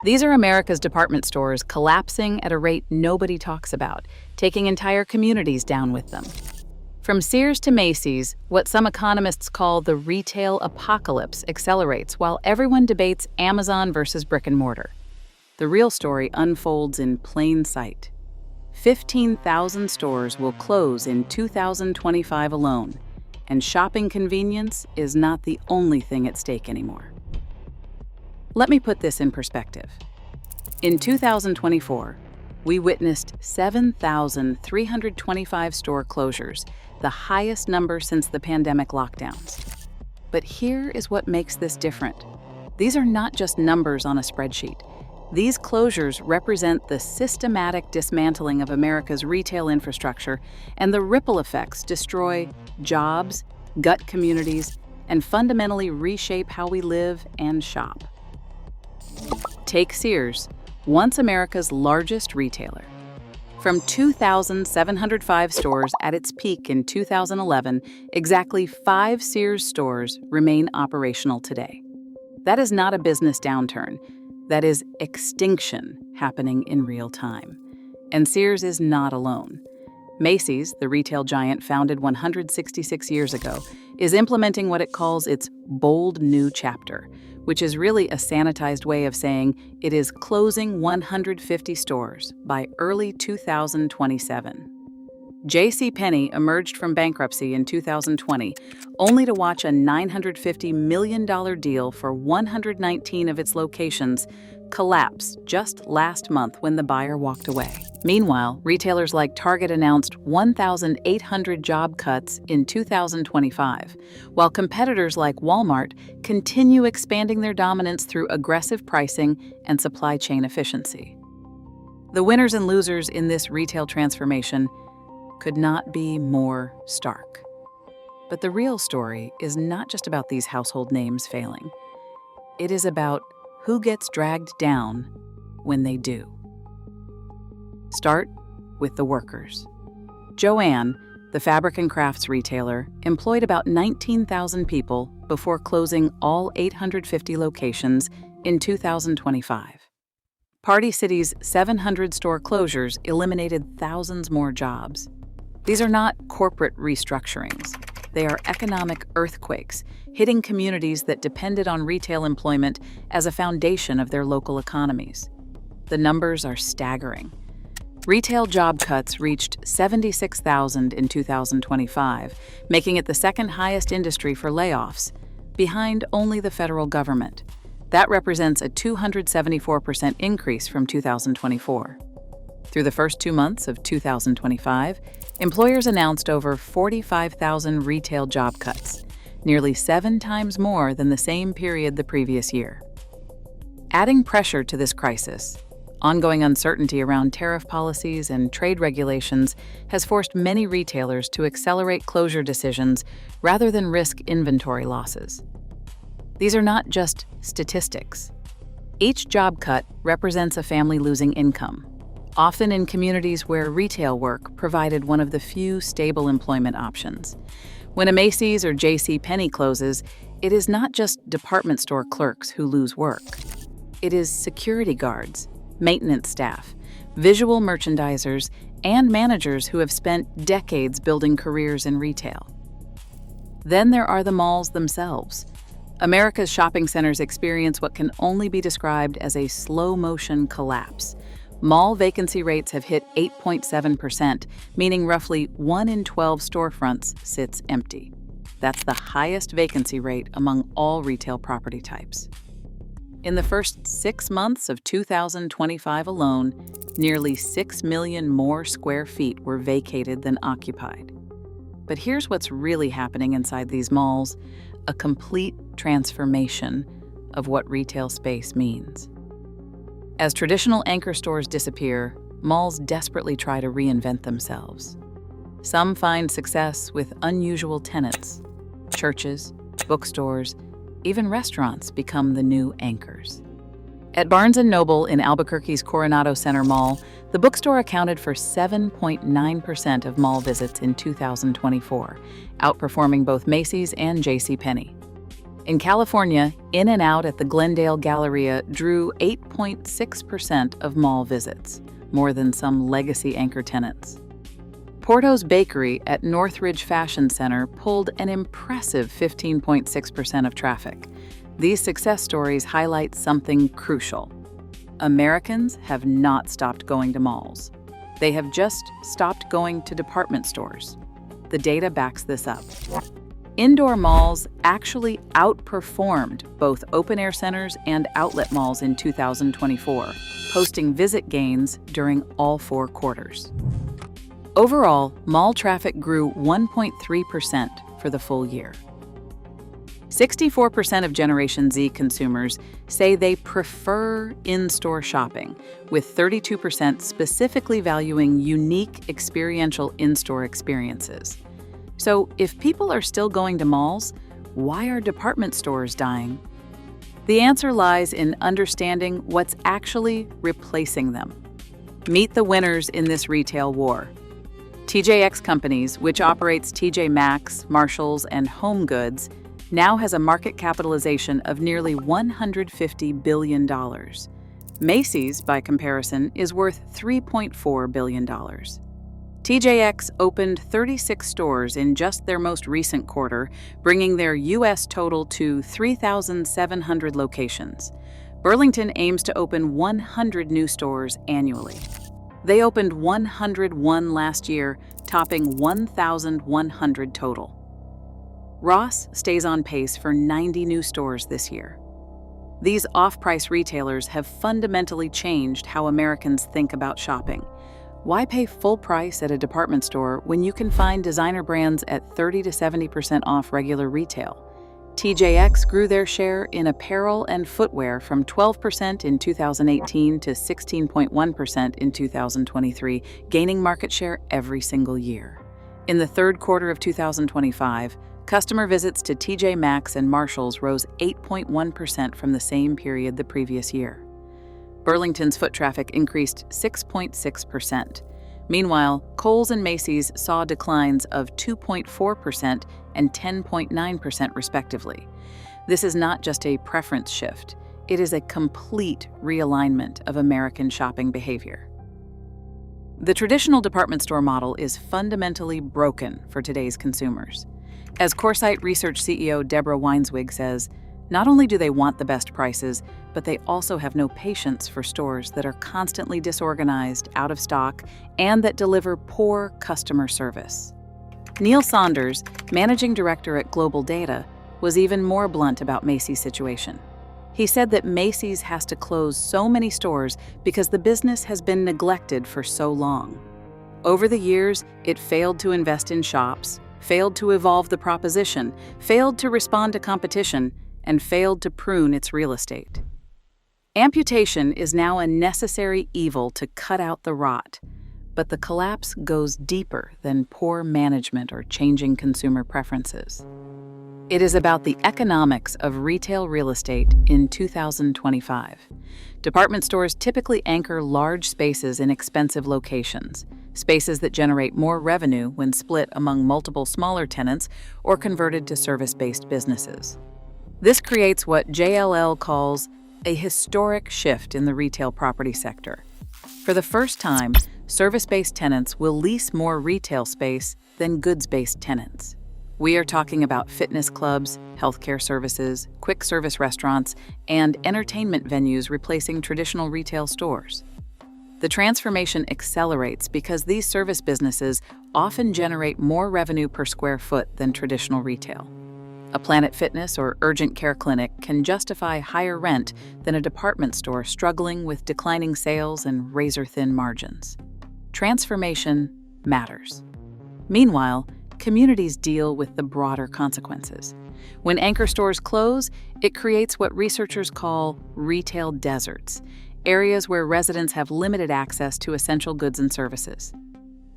These are America's department stores collapsing at a rate nobody talks about, taking entire communities down with them. From Sears to Macy's, what some economists call the retail apocalypse accelerates while everyone debates Amazon versus brick and mortar. The real story unfolds in plain sight. 15,000 stores will close in 2025 alone, and shopping convenience is not the only thing at stake anymore. Let me put this in perspective. In 2024, we witnessed 7,325 store closures, the highest number since the pandemic lockdowns. But here is what makes this different. These are not just numbers on a spreadsheet. These closures represent the systematic dismantling of America's retail infrastructure, and the ripple effects destroy jobs, gut communities, and fundamentally reshape how we live and shop. Take Sears, once America's largest retailer. From 2,705 stores at its peak in 2011, exactly 5 Sears stores remain operational today. That is not a business downturn. That is extinction happening in real time. And Sears is not alone. Macy's, the retail giant founded 166 years ago, is implementing what it calls its bold new chapter, which is really a sanitized way of saying it is closing 150 stores by early 2027. JCPenney emerged from bankruptcy in 2020, only to watch a $950 million deal for 119 of its locations collapse just last month when the buyer walked away. Meanwhile, retailers like Target announced 1,800 job cuts in 2025, while competitors like Walmart continue expanding their dominance through aggressive pricing and supply chain efficiency. The winners and losers in this retail transformation could not be more stark. But the real story is not just about these household names failing. It is about who gets dragged down when they do. Start with the workers. Joann, the fabric and crafts retailer, employed about 19,000 people before closing all 850 locations in 2025. Party City's 700 store closures eliminated thousands more jobs. These are not corporate restructurings. They are economic earthquakes, hitting communities that depended on retail employment as a foundation of their local economies. The numbers are staggering. Retail job cuts reached 76,000 in 2025, making it the second highest industry for layoffs, behind only the federal government. That represents a 274% increase from 2024. Through the first 2 months of 2025, employers announced over 45,000 retail job cuts, nearly 7 times more than the same period the previous year. Adding pressure to this crisis, ongoing uncertainty around tariff policies and trade regulations has forced many retailers to accelerate closure decisions rather than risk inventory losses. These are not just statistics. Each job cut represents a family losing income, often in communities where retail work provided one of the few stable employment options. When a Macy's or JCPenney closes, it is not just department store clerks who lose work. It is security guards, maintenance staff, visual merchandisers, and managers who have spent decades building careers in retail. Then there are the malls themselves. America's shopping centers experience what can only be described as a slow-motion collapse. Mall vacancy rates have hit 8.7%, meaning roughly 1 in 12 storefronts sits empty. That's the highest vacancy rate among all retail property types. In the first 6 months of 2025 alone, nearly 6 million more square feet were vacated than occupied. But here's what's really happening inside these malls: a complete transformation of what retail space means. As traditional anchor stores disappear, malls desperately try to reinvent themselves. Some find success with unusual tenants. Churches, bookstores, even restaurants become the new anchors. At Barnes & Noble in Albuquerque's Coronado Center Mall, the bookstore accounted for 7.9% of mall visits in 2024, outperforming both Macy's and JCPenney. In California, In-N-Out at the Glendale Galleria drew 8.6% of mall visits, more than some legacy anchor tenants. Porto's Bakery at Northridge Fashion Center pulled an impressive 15.6% of traffic. These success stories highlight something crucial. Americans have not stopped going to malls. They have just stopped going to department stores. The data backs this up. Indoor malls actually outperformed both open-air centers and outlet malls in 2024, posting visit gains during all 4 quarters. Overall, mall traffic grew 1.3% for the full year. 64% of Generation Z consumers say they prefer in-store shopping, with 32% specifically valuing unique experiential in-store experiences. So, if people are still going to malls, why are department stores dying? The answer lies in understanding what's actually replacing them. Meet the winners in this retail war. TJX Companies, which operates TJ Maxx, Marshalls, and Home Goods, now has a market capitalization of nearly $150 billion. Macy's, by comparison, is worth $3.4 billion. TJX opened 36 stores in just their most recent quarter, bringing their U.S. total to 3,700 locations. Burlington aims to open 100 new stores annually. They opened 101 last year, topping 1,100 total. Ross stays on pace for 90 new stores this year. These off-price retailers have fundamentally changed how Americans think about shopping. Why pay full price at a department store when you can find designer brands at 30 to 70% off regular retail? TJX grew their share in apparel and footwear from 12% in 2018 to 16.1% in 2023, gaining market share every single year. In the third quarter of 2025, customer visits to TJ Maxx and Marshalls rose 8.1% from the same period the previous year. Burlington's foot traffic increased 6.6%. Meanwhile, Kohl's and Macy's saw declines of 2.4% and 10.9% respectively. This is not just a preference shift, it is a complete realignment of American shopping behavior. The traditional department store model is fundamentally broken for today's consumers. As Coresight Research CEO Deborah Weinswig says, not only do they want the best prices, but they also have no patience for stores that are constantly disorganized, out of stock, and that deliver poor customer service. Neil Saunders, managing director at Global Data, was even more blunt about Macy's situation. He said that Macy's has to close so many stores because the business has been neglected for so long. Over the years, it failed to invest in shops, failed to evolve the proposition, failed to respond to competition, and failed to prune its real estate. Amputation is now a necessary evil to cut out the rot, but the collapse goes deeper than poor management or changing consumer preferences. It is about the economics of retail real estate in 2025. Department stores typically anchor large spaces in expensive locations, spaces that generate more revenue when split among multiple smaller tenants or converted to service-based businesses. This creates what JLL calls a historic shift in the retail property sector. For the first time, service-based tenants will lease more retail space than goods-based tenants. We are talking about fitness clubs, healthcare services, quick service restaurants, and entertainment venues replacing traditional retail stores. The transformation accelerates because these service businesses often generate more revenue per square foot than traditional retail. A Planet Fitness or urgent care clinic can justify higher rent than a department store struggling with declining sales and razor-thin margins. Transformation matters. Meanwhile, communities deal with the broader consequences. When anchor stores close, it creates what researchers call retail deserts, areas where residents have limited access to essential goods and services.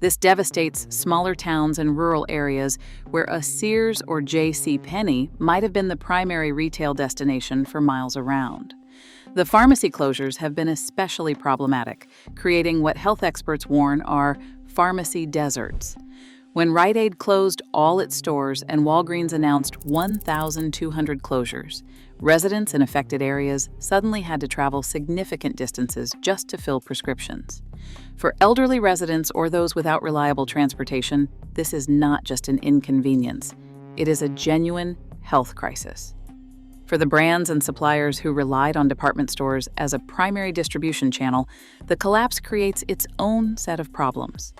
This devastates smaller towns and rural areas where a Sears or JCPenney might have been the primary retail destination for miles around. The pharmacy closures have been especially problematic, creating what health experts warn are pharmacy deserts. When Rite Aid closed all its stores and Walgreens announced 1,200 closures, residents in affected areas suddenly had to travel significant distances just to fill prescriptions. For elderly residents or those without reliable transportation, this is not just an inconvenience. It is a genuine health crisis. For the brands and suppliers who relied on department stores as a primary distribution channel, the collapse creates its own set of problems.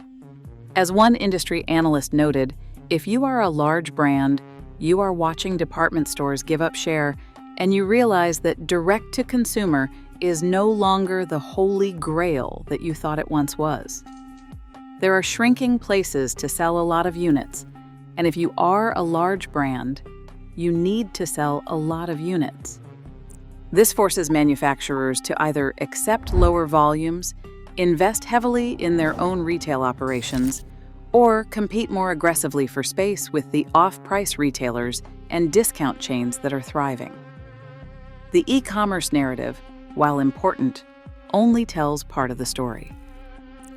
As one industry analyst noted, if you are a large brand, you are watching department stores give up share, and you realize that direct-to-consumer is no longer the holy grail that you thought it once was. There are shrinking places to sell a lot of units, and if you are a large brand, you need to sell a lot of units. This forces manufacturers to either accept lower volumes, invest heavily in their own retail operations, or compete more aggressively for space with the off-price retailers and discount chains that are thriving. The e-commerce narrative, while important, only tells part of the story.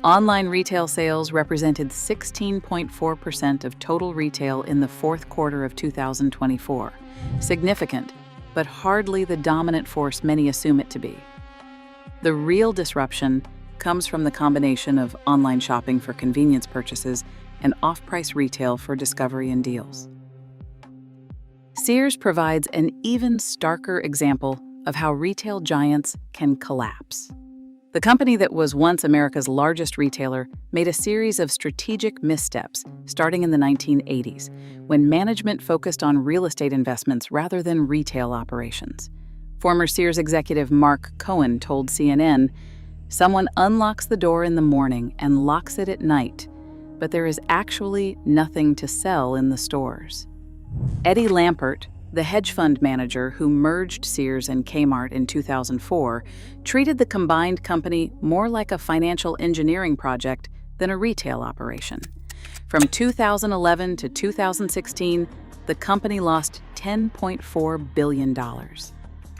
Online retail sales represented 16.4% of total retail in the fourth quarter of 2024. Significant, but hardly the dominant force many assume it to be. The real disruption comes from the combination of online shopping for convenience purchases and off-price retail for discovery and deals. Sears provides an even starker example of how retail giants can collapse. The company that was once America's largest retailer made a series of strategic missteps starting in the 1980s, when management focused on real estate investments rather than retail operations. Former Sears executive Mark Cohen told CNN, "Someone unlocks the door in the morning and locks it at night, but there is actually nothing to sell in the stores." Eddie Lampert, the hedge fund manager who merged Sears and Kmart in 2004, treated the combined company more like a financial engineering project than a retail operation. From 2011 to 2016, the company lost $10.4 billion.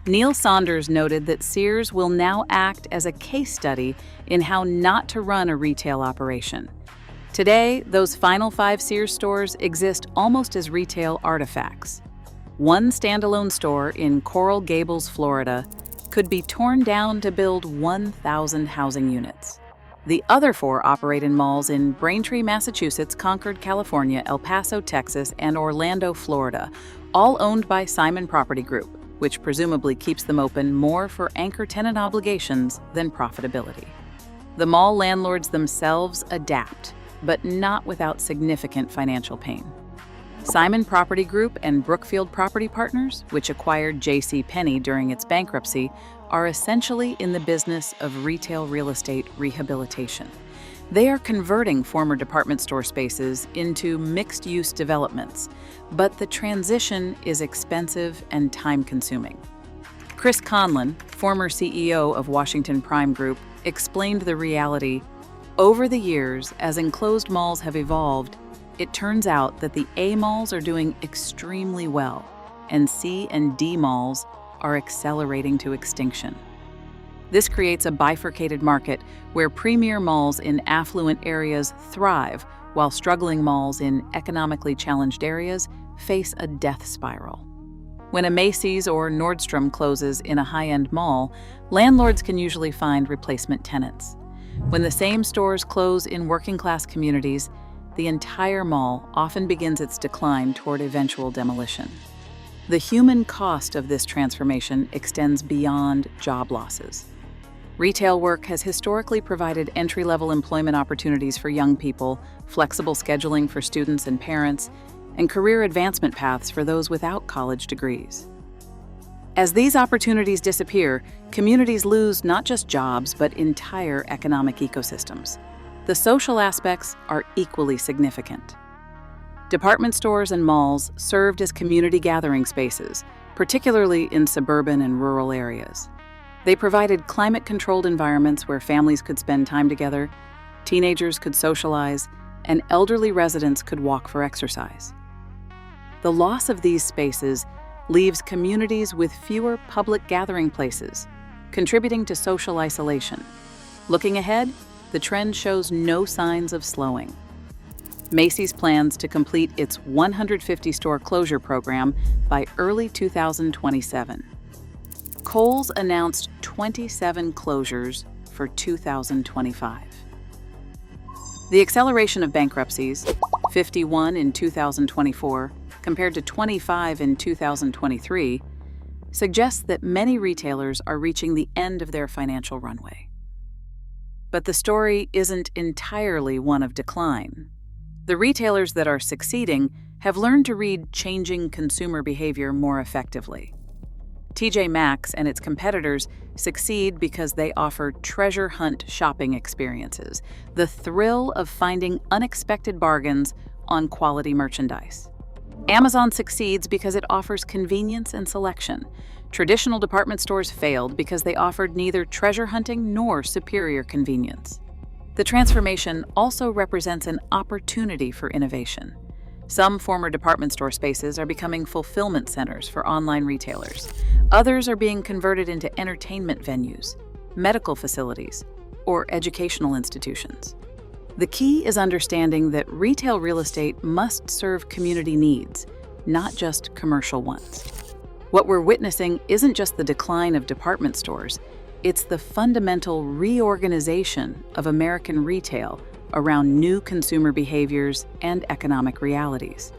Neil Saunders noted that Sears will now act as a case study in how not to run a retail operation. Today, those final 5 Sears stores exist almost as retail artifacts. One standalone store in Coral Gables, Florida, could be torn down to build 1,000 housing units. The other 4 operate in malls in Braintree, Massachusetts, Concord, California, El Paso, Texas, and Orlando, Florida, all owned by Simon Property Group, which presumably keeps them open more for anchor tenant obligations than profitability. The mall landlords themselves adapt, but not without significant financial pain. Simon Property Group and Brookfield Property Partners, which acquired JCPenney during its bankruptcy, are essentially in the business of retail real estate rehabilitation. They are converting former department store spaces into mixed-use developments, but the transition is expensive and time-consuming. Chris Conlon, former CEO of Washington Prime Group, explained the reality. Over the years, as enclosed malls have evolved, it turns out that the A malls are doing extremely well, and C and D malls are accelerating to extinction. This creates a bifurcated market where premier malls in affluent areas thrive, while struggling malls in economically challenged areas face a death spiral. When a Macy's or Nordstrom closes in a high-end mall, landlords can usually find replacement tenants. When the same stores close in working-class communities, the entire mall often begins its decline toward eventual demolition. The human cost of this transformation extends beyond job losses. Retail work has historically provided entry-level employment opportunities for young people, flexible scheduling for students and parents, and career advancement paths for those without college degrees. As these opportunities disappear, communities lose not just jobs, but entire economic ecosystems. The social aspects are equally significant. Department stores and malls served as community gathering spaces, particularly in suburban and rural areas. They provided climate-controlled environments where families could spend time together, teenagers could socialize, and elderly residents could walk for exercise. The loss of these spaces leaves communities with fewer public gathering places, contributing to social isolation. Looking ahead, the trend shows no signs of slowing. Macy's plans to complete its 150-store closure program by early 2027. Kohl's announced 27 closures for 2025. The acceleration of bankruptcies, 51 in 2024 compared to 25 in 2023, suggests that many retailers are reaching the end of their financial runway. But the story isn't entirely one of decline. The retailers that are succeeding have learned to read changing consumer behavior more effectively. TJ Maxx and its competitors succeed because they offer treasure hunt shopping experiences, the thrill of finding unexpected bargains on quality merchandise. Amazon succeeds because it offers convenience and selection. Traditional department stores failed because they offered neither treasure hunting nor superior convenience. The transformation also represents an opportunity for innovation. Some former department store spaces are becoming fulfillment centers for online retailers. Others are being converted into entertainment venues, medical facilities, or educational institutions. The key is understanding that retail real estate must serve community needs, not just commercial ones. What we're witnessing isn't just the decline of department stores, it's the fundamental reorganization of American retail around new consumer behaviors and economic realities.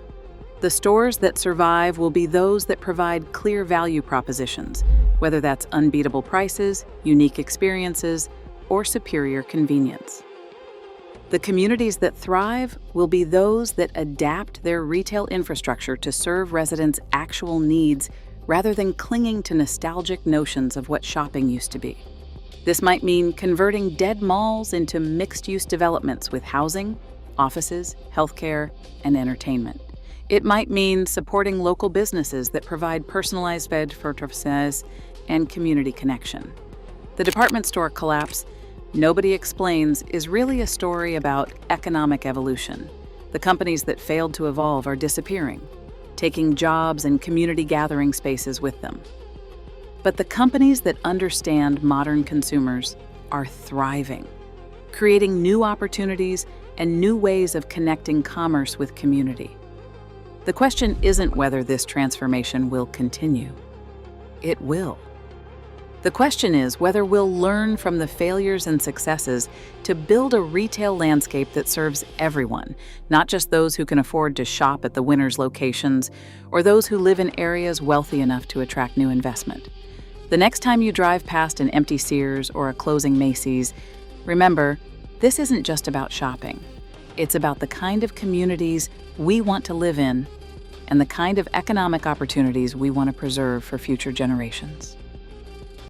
The stores that survive will be those that provide clear value propositions, whether that's unbeatable prices, unique experiences, or superior convenience. The communities that thrive will be those that adapt their retail infrastructure to serve residents' actual needs rather than clinging to nostalgic notions of what shopping used to be. This might mean converting dead malls into mixed-use developments with housing, offices, healthcare, and entertainment. It might mean supporting local businesses that provide personalized services and community connection. The department store collapse nobody explains is really a story about economic evolution. The companies that failed to evolve are disappearing, taking jobs and community gathering spaces with them. But the companies that understand modern consumers are thriving, creating new opportunities and new ways of connecting commerce with community. The question isn't whether this transformation will continue. It will. The question is whether we'll learn from the failures and successes to build a retail landscape that serves everyone, not just those who can afford to shop at the winners' locations or those who live in areas wealthy enough to attract new investment. The next time you drive past an empty Sears or a closing Macy's, remember, this isn't just about shopping. It's about the kind of communities we want to live in and the kind of economic opportunities we want to preserve for future generations.